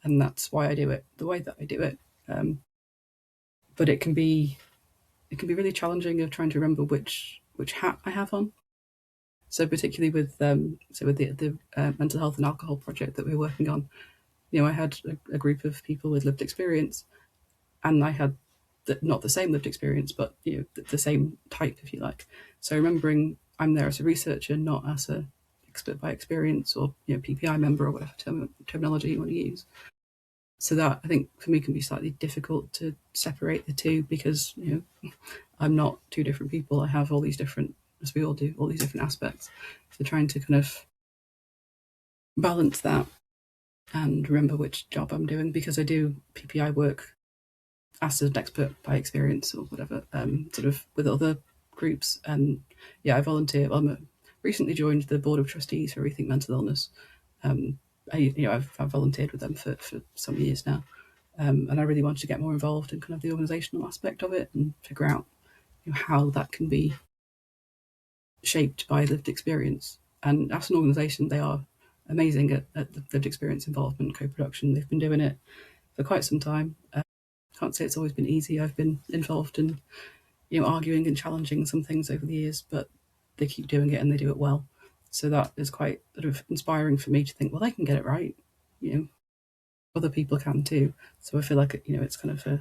and that's why I do it the way that I do it. Um, but it can be really challenging of trying to remember which hat I have on. So particularly with the mental health and alcohol project that we're working on, I had a group of people with lived experience, and I had not the same lived experience, but the same type, if you like. So remembering I'm there as a researcher, not as a expert by experience or PPI member or whatever terminology you want to use. So that I think for me can be slightly difficult to separate the two because I'm not two different people. I have all these different, as we all do, all these different aspects. So trying to kind of balance that and remember which job I'm doing because I do PPI work as an expert by experience or whatever, sort of with other groups. And yeah, I volunteer. Recently joined the board of trustees for Rethink Mental Illness. I've volunteered with them for some years now, and I really wanted to get more involved in kind of the organisational aspect of it and figure out how that can be shaped by lived experience. And as an organisation, they are amazing at the lived experience involvement, co-production. They've been doing it for quite some time. Can't say it's always been easy. I've been involved in arguing and challenging some things over the years, but they keep doing it and they do it well. So that is quite sort of inspiring for me to think, well, they can get it right. Other people can too. So I feel like it's kind of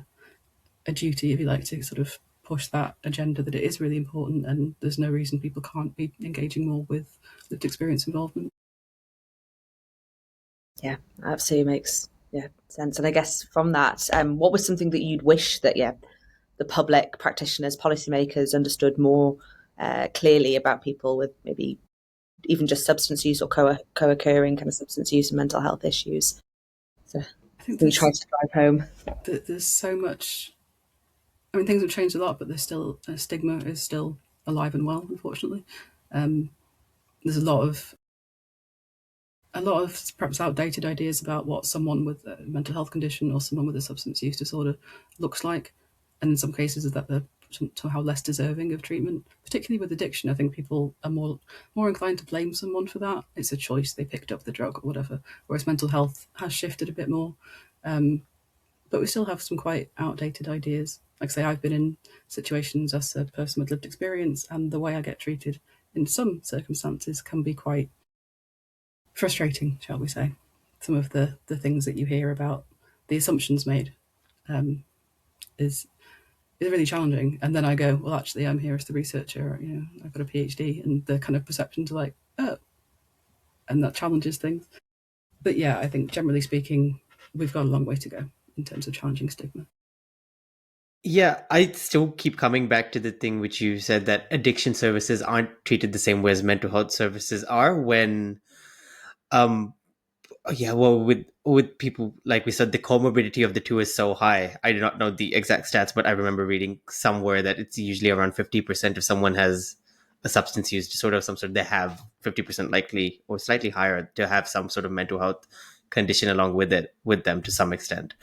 a duty, if you like, to sort of push that agenda that it is really important and there's no reason people can't be engaging more with lived experience involvement. Yeah, absolutely makes sense. And I guess from that, what was something that you'd wish that the public, practitioners, policymakers understood more clearly about people with maybe even just substance use or co-occurring kind of substance use and mental health issues? So I think we try to drive home. there's so much. I mean, things have changed a lot, but there's still stigma is still alive and well. Unfortunately, there's a lot of perhaps outdated ideas about what someone with a mental health condition or someone with a substance use disorder looks like, and in some cases is that they're somehow less deserving of treatment. Particularly with addiction, I think people are more inclined to blame someone for that. It's a choice; they picked up the drug or whatever. Whereas mental health has shifted a bit more, but we still have some quite outdated ideas. Like I say, I've been in situations as a person with lived experience, and the way I get treated in some circumstances can be quite frustrating, shall we say. Some of the things that you hear about the assumptions made um, is really challenging. And then I go, well, actually, I'm here as the researcher. I've got a PhD, and the kind of perceptions are like, oh, and that challenges things. But yeah, I think generally speaking, we've got a long way to go in terms of challenging stigma. Yeah, I still keep coming back to the thing which you said that addiction services aren't treated the same way as mental health services are when um yeah, well, with people, like we said, the comorbidity of the two is so high. I do not know the exact stats, but I remember reading somewhere that it's usually around 50% if someone has a substance use disorder of some sort, they have 50% likely or slightly higher to have some sort of mental health condition along with them to some extent.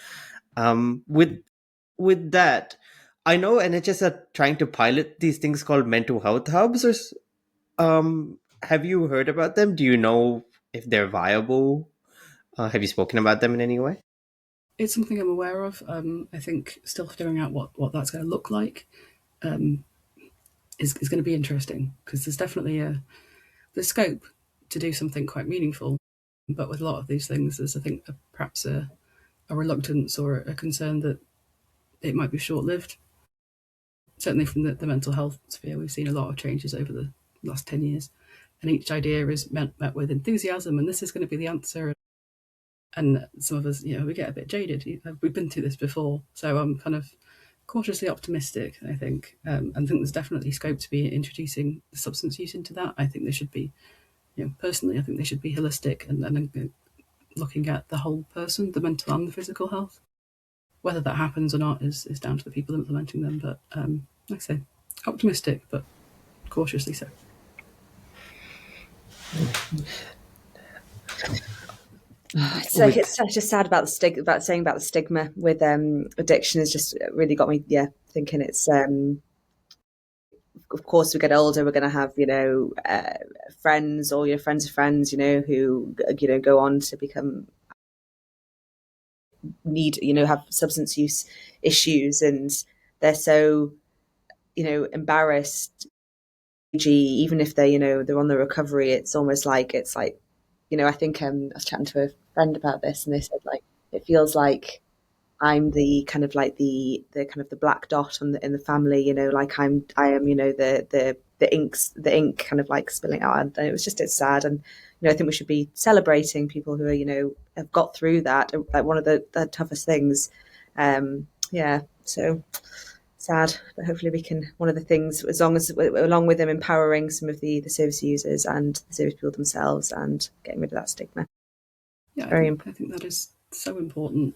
With that, I know NHS are trying to pilot these things called mental health hubs. Have you heard about them? Do you know if they're viable? Have you spoken about them in any way? It's something I'm aware of. I think still figuring out what that's going to look like is going to be interesting, because there's definitely the scope to do something quite meaningful. But with a lot of these things, there's, I think, perhaps a reluctance or a concern that it might be short lived. Certainly from the mental health sphere, we've seen a lot of changes over the last 10 years. And each idea is met with enthusiasm, and this is going to be the answer. And some of us, we get a bit jaded. We've been through this before. So I'm kind of cautiously optimistic, I think. And I think there's definitely scope to be introducing the substance use into that. I think they should be, personally, I think they should be holistic and looking at the whole person, the mental and the physical health. Whether that happens or not is down to the people implementing them. But like I say, optimistic, but cautiously so. So it's just sad about the stigma, about saying about the stigma with addiction has just really got me, thinking it's of course we get older, we're going to have friends or your friends of friends, who go on to become have substance use issues, and they're so embarrassed. Even if they're on the recovery, it's almost like I think I was chatting to a friend about this, and they said like it feels like I'm the kind of like the kind of the black dot in the family, like I am, the ink kind of like spilling out, and it's sad, and I think we should be celebrating people who are have got through that, like one of the toughest things. So sad, but hopefully we can. One of the things, as long as along with them empowering some of the service users and the service people themselves, and getting rid of that stigma. Yeah, I think that is so important.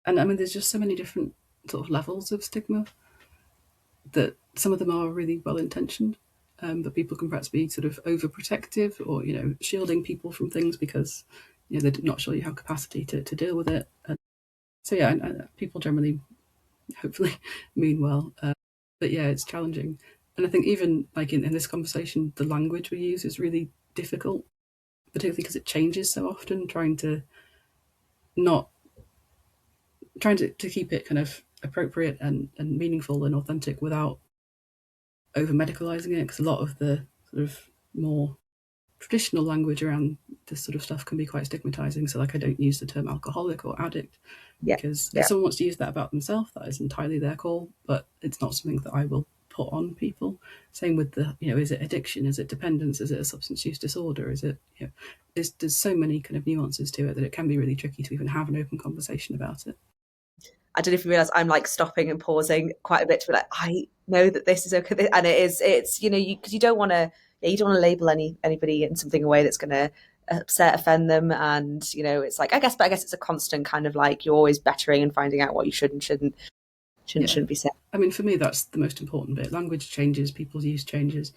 And I mean, there's just so many different sort of levels of stigma that some of them are really well intentioned, but people can perhaps be sort of overprotective or shielding people from things because they're not sure you have capacity to deal with it. And so yeah, people generally, hopefully, mean well, but yeah, it's challenging. And I think even like in this conversation, the language we use is really difficult, particularly because it changes so often. Not trying to keep it kind of appropriate and meaningful and authentic without over medicalizing it, because a lot of the sort of more traditional language around this sort of stuff can be quite stigmatizing. So like I don't use the term alcoholic or addict because if someone wants to use that about themselves, that is entirely their call, but it's not something that I will put on people. Same with the, is it addiction? Is it dependence? Is it a substance use disorder? Is it, there's so many kind of nuances to it that it can be really tricky to even have an open conversation about it. I don't know if you realize I'm like stopping and pausing quite a bit to be like, I know that this is okay. And it's, because you don't want to label anybody in something, a way that's going to offend them. And, it's like, I guess it's a constant kind of like, you're always bettering and finding out what you should and shouldn't be said. I mean, for me, that's the most important bit. Language changes, people's use changes.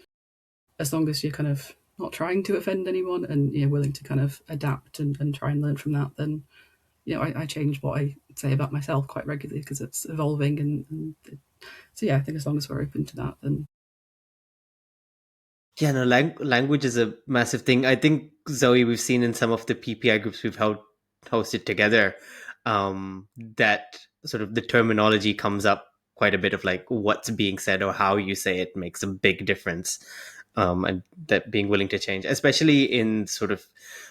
As long as you're kind of not trying to offend anyone and you're willing to kind of adapt and try and learn from that, then I change what I say about myself quite regularly because it's evolving. And so, yeah, I think as long as we're open to that, then. Yeah, no, language is a massive thing. I think, Zoe, we've seen in some of the PPI groups we've hosted together, that sort of the terminology comes up quite a bit of like what's being said or how you say it makes a big difference. And that being willing to change, especially in sort of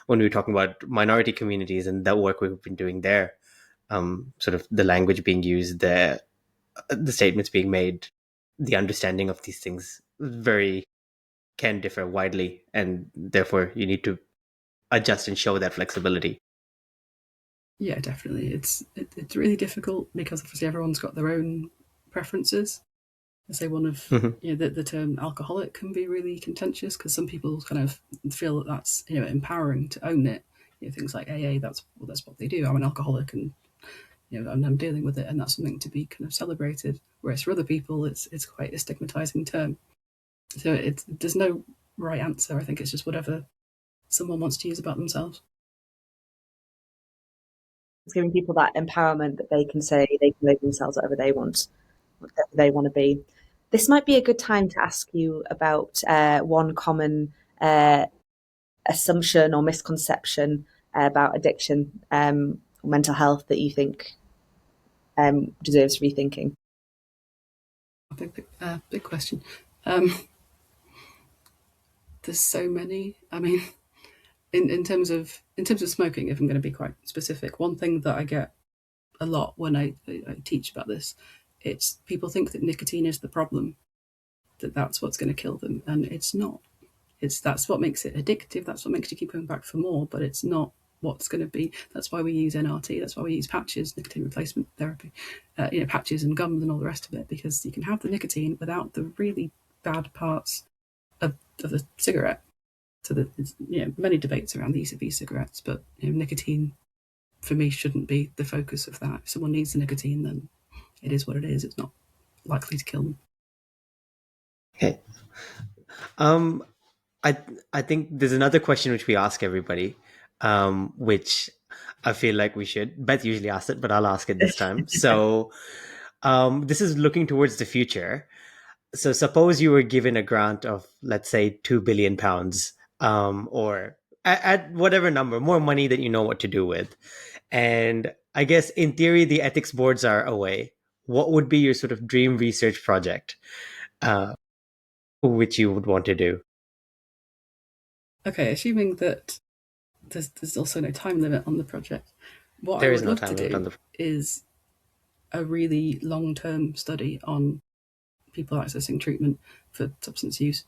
when we were talking about minority communities and that work we've been doing there, sort of the language being used, the statements being made, the understanding of these things can differ widely, and therefore you need to adjust and show that flexibility. Yeah, definitely. It's really difficult because obviously everyone's got their own preferences. I say one of the term alcoholic can be really contentious because some people kind of feel that that's empowering to own it. Things like AA, that's what they do. I'm an alcoholic, and I'm dealing with it, and that's something to be kind of celebrated. Whereas for other people, it's quite a stigmatizing term. So there's no right answer. I think it's just whatever someone wants to use about themselves. It's giving people that empowerment that they can say, they can label themselves whatever they want, whatever they want to be. This might be a good time to ask you about one common assumption or misconception about addiction, mental health that you think deserves rethinking? Big question. There's so many. I mean, in terms of smoking, if I'm going to be quite specific, one thing that I get a lot when I teach about this, it's people think that nicotine is the problem, that's what's going to kill them, and it's not. That's what makes it addictive. That's what makes you keep going back for more. But it's not what's going to be. That's why we use NRT. That's why we use patches, nicotine replacement therapy, patches and gums and all the rest of it, because you can have the nicotine without the really bad parts of the cigarette. So there's many debates around the use of e-cigarettes, but nicotine for me shouldn't be the focus of that. If someone needs the nicotine, then it is what it is. It's not likely to kill them. Okay. Um, I I think there's another question which we ask everybody, which I feel like we should. Beth usually asks it, but I'll ask it this time. So, this is looking towards the future. So, suppose you were given a grant of, let's say, £2 billion, or at whatever number, more money that you know what to do with, and I guess in theory the ethics boards are away. What would be your sort of dream research project, uh, which you would want to do? Okay, assuming that there's also no time limit on the project, what I There is would no love to time limit on do the. is a really long-term study on people accessing treatment for substance use.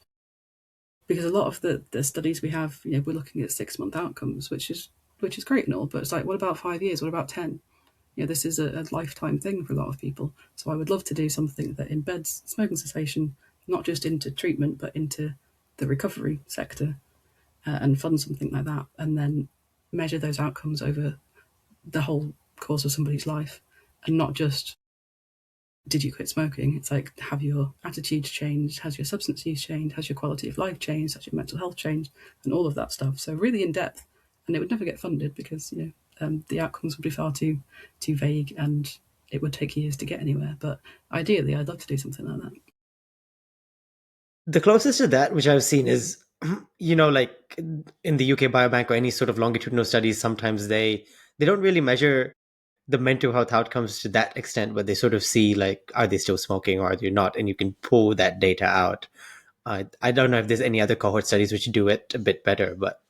Because a lot of the studies we have, we're looking at 6-month outcomes, which is great and all, but it's like, what about 5 years? What about 10? This is a lifetime thing for a lot of people. So I would love to do something that embeds smoking cessation, not just into treatment, but into the recovery sector, and fund something like that, and then measure those outcomes over the whole course of somebody's life, and not just did you quit smoking. It's like, have your attitudes changed? Has your substance use changed? Has your quality of life changed? Has your mental health changed? And all of that stuff. So really in depth, and it would never get funded because the outcomes would be far too vague, and it would take years to get anywhere. But ideally, I'd love to do something like that. The closest to that, which I've seen, is, like in the UK Biobank or any sort of longitudinal studies, sometimes they don't really measure the mental health outcomes to that extent, but they sort of see like, are they still smoking or are they not, and you can pull that data out. I don't know if there's any other cohort studies which do it a bit better, but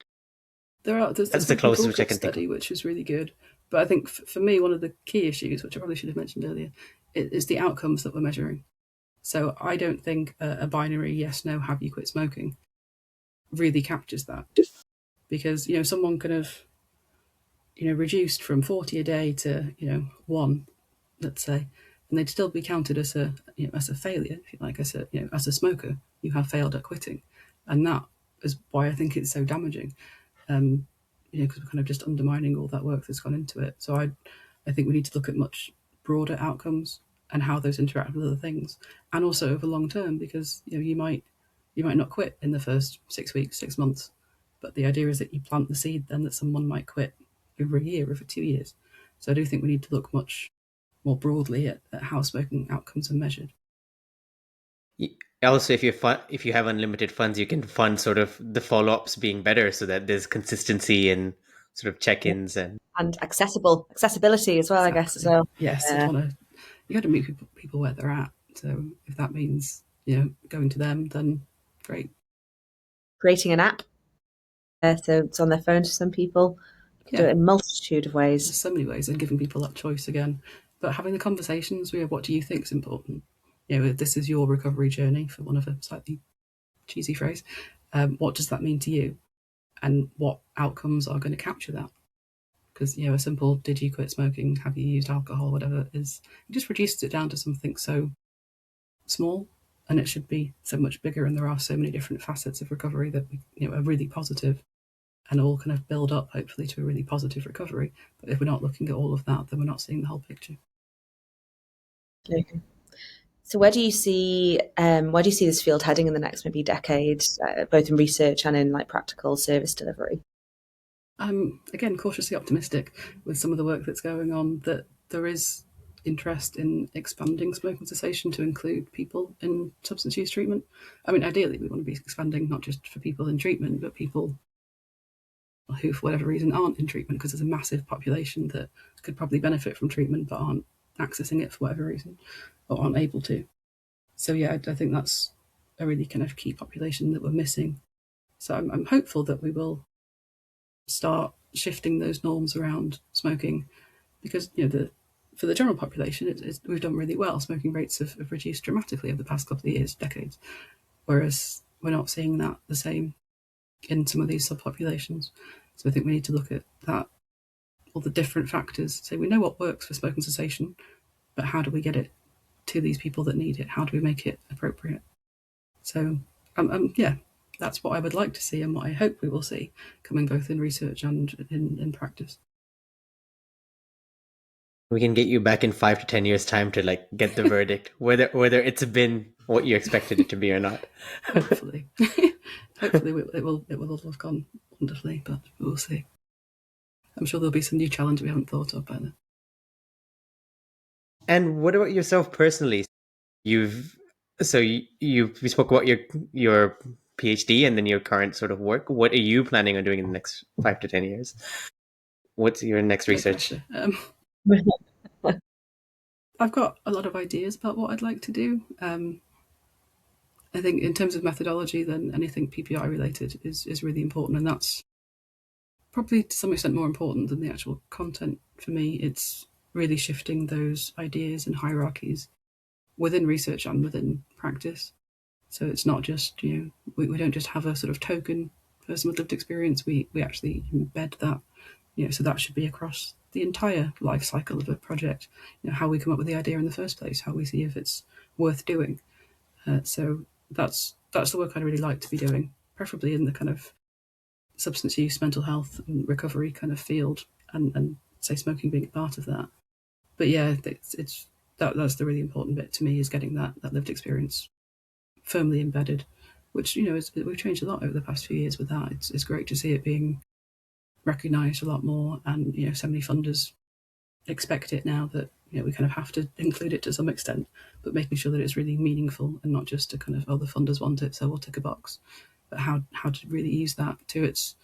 There's that's the one called closest which I Grit can think of. Study, which is really good. But I think for me, one of the key issues, which I probably should have mentioned earlier, is the outcomes that we're measuring. So I don't think a binary yes, no, have you quit smoking really captures that, because someone could have reduced from 40 a day to 1, let's say, and they'd still be counted as a as a failure, if you like. As a smoker, you have failed at quitting, and that is why I think it's so damaging. Um, because we're kind of just undermining all that work that's gone into it. So I think we need to look at much broader outcomes and how those interact with other things, and also over long term, because you might not quit in the first 6 weeks, 6 months, but the idea is that you plant the seed then that someone might quit over a year, over 2 years. So I do think we need to look much more broadly at how smoking outcomes are measured. Also, if you have unlimited funds, you can fund sort of the follow-ups being better, so that there's consistency and sort of check-ins and. And accessibility as well, I guess, as Exactly. well. Yes, I'd want to. You got to meet people where they're at. So if that means going to them, then great. Creating an app, so it's on their phones for some people. You can do Yeah, it in a multitude of ways. there's so many ways, and giving people that choice again. But having the conversations, what do you think is important? If this is your recovery journey, for one of a slightly cheesy phrase, what does that mean to you? And what outcomes are going to capture that? Because a simple "did you quit smoking? Have you used alcohol?" whatever is, it just reduces it down to something so small, and it should be so much bigger. And there are so many different facets of recovery that are really positive, and all kind of build up hopefully to a really positive recovery. But if we're not looking at all of that, then we're not seeing the whole picture. Okay. So where do you see this field heading in the next maybe decade, both in research and in like practical service delivery? I'm again cautiously optimistic with some of the work that's going on, that there is interest in expanding smoking cessation to include people in substance use treatment. I mean, ideally, we want to be expanding not just for people in treatment, but people who, for whatever reason, aren't in treatment, because there's a massive population that could probably benefit from treatment but aren't accessing it for whatever reason or aren't able to. So yeah, I think that's a really kind of key population that we're missing. So I'm hopeful that we will start shifting those norms around smoking, because for the general population, we've done really well. Smoking rates have reduced dramatically over the past couple of years, decades, whereas we're not seeing that the same in some of these subpopulations. So I think we need to look at that, all the different factors. So we know what works for smoking cessation, but how do we get it to these people that need it? How do we make it appropriate? So yeah, that's what I would like to see and what I hope we will see coming both in research and in practice. We can get you back in 5 to 10 years' time to like get the verdict, whether it's been what you expected it to be or not. Hopefully, hopefully it will all have gone wonderfully, but we'll see. I'm sure there'll be some new challenge we haven't thought of by then. And what about yourself personally? You've so we spoke about your PhD and then your current sort of work. What are you planning on doing in the next 5 to 10 years? What's your next research? I've got a lot of ideas about what I'd like to do. I think in terms of methodology, then anything PPI related is really important, and that's probably to some extent more important than the actual content for me. It's really shifting those ideas and hierarchies within research and within practice. So it's not just, we don't just have a sort of token person with lived experience. We actually embed that, so that should be across the entire life cycle of a project. How we come up with the idea in the first place, how we see if it's worth doing. So that's the work I'd really like to be doing, preferably in the kind of substance use, mental health, and recovery kind of field, and say smoking being part of that. But yeah, that's the really important bit to me, is getting that lived experience firmly embedded, which we've changed a lot over the past few years with that. It's great to see it being recognised a lot more, and so many funders expect it now that we kind of have to include it to some extent, but making sure that it's really meaningful and not just a kind of, the funders want it, so we'll tick a box, but how to really use that to its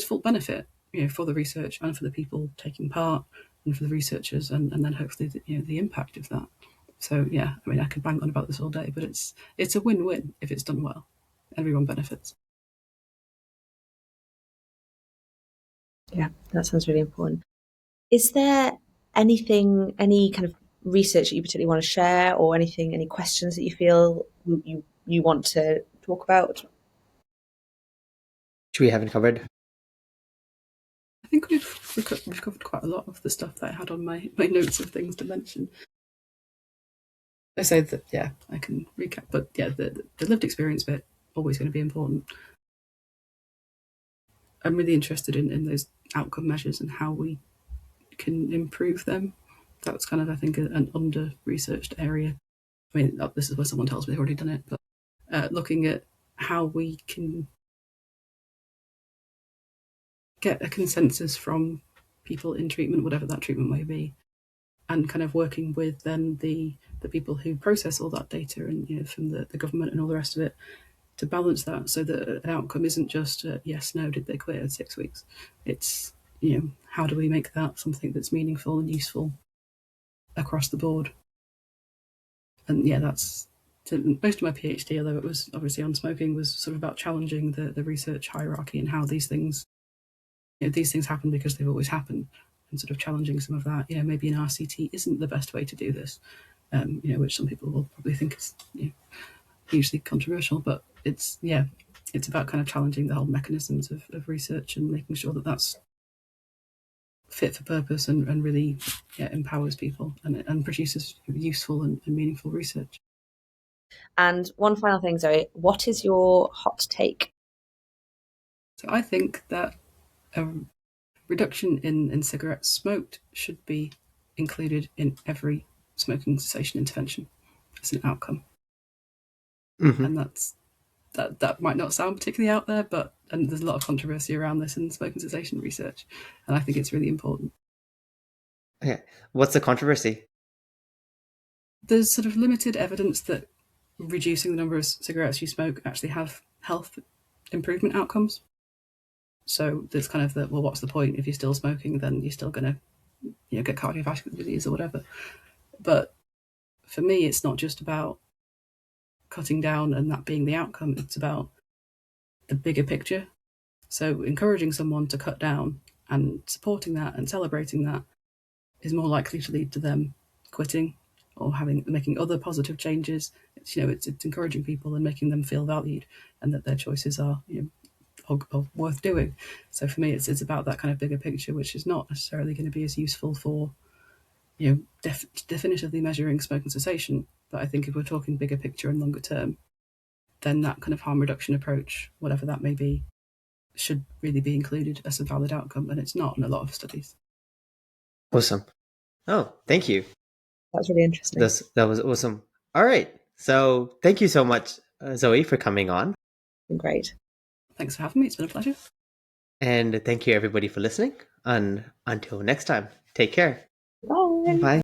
full benefit, for the research and for the people taking part and for the researchers, and then hopefully the impact of that. So yeah, I mean, I could bang on about this all day, but it's a win-win if it's done well. Everyone benefits. Yeah, that sounds really important. Is there any kind of research that you particularly want to share, or any questions that you feel you want to talk about? Which we haven't covered. I think we've covered quite a lot of the stuff that I had on my notes of things to mention. I say that, yeah, I can recap, but yeah, the lived experience bit, always going to be important. I'm really interested in those outcome measures and how we can improve them. That's kind of, I think, an under-researched area. I mean, this is where someone tells me they've already done it, but looking at how we can get a consensus from people in treatment, whatever that treatment may be, and kind of working with then the people who process all that data, and from the government and all the rest of it, to balance that so that an outcome isn't just yes, no, did they quit at 6 weeks. It's how do we make that something that's meaningful and useful across the board. And yeah, that's most of my PhD, although it was obviously on smoking, was sort of about challenging the research hierarchy and how these things happen because they've always happened, and sort of challenging some of that. Maybe an RCT isn't the best way to do this, which some people will probably think is hugely controversial, but it's about kind of challenging the whole mechanisms of research and making sure that that's fit for purpose and really empowers people and produces useful and meaningful research. And one final thing, Zoe, what is your hot take? So I think that a reduction in cigarettes smoked should be included in every smoking cessation intervention as an outcome. Mm-hmm. And that might not sound particularly out there, and there's a lot of controversy around this in smoking cessation research, and I think it's really important. Okay. What's the controversy? There's sort of limited evidence that reducing the number of cigarettes you smoke actually have health improvement outcomes. So there's kind of the, well, what's the point? If you're still smoking, then you're still going to get cardiovascular disease or whatever. But for me, it's not just about cutting down and that being the outcome. It's about the bigger picture. So encouraging someone to cut down and supporting that and celebrating that is more likely to lead to them quitting or making other positive changes. It's encouraging people and making them feel valued and that their choices are are worth doing. So for me, it's about that kind of bigger picture, which is not necessarily going to be as useful for definitively measuring smoking cessation. But I think if we're talking bigger picture and longer term, then that kind of harm reduction approach, whatever that may be, should really be included as a valid outcome, and it's not in a lot of studies. Awesome. Oh, thank you. That's really interesting. That was awesome. All right. So thank you so much, Zoe, for coming on. Great. Thanks for having me. It's been a pleasure. And thank you, everybody, for listening. And until next time, take care. Bye. Bye.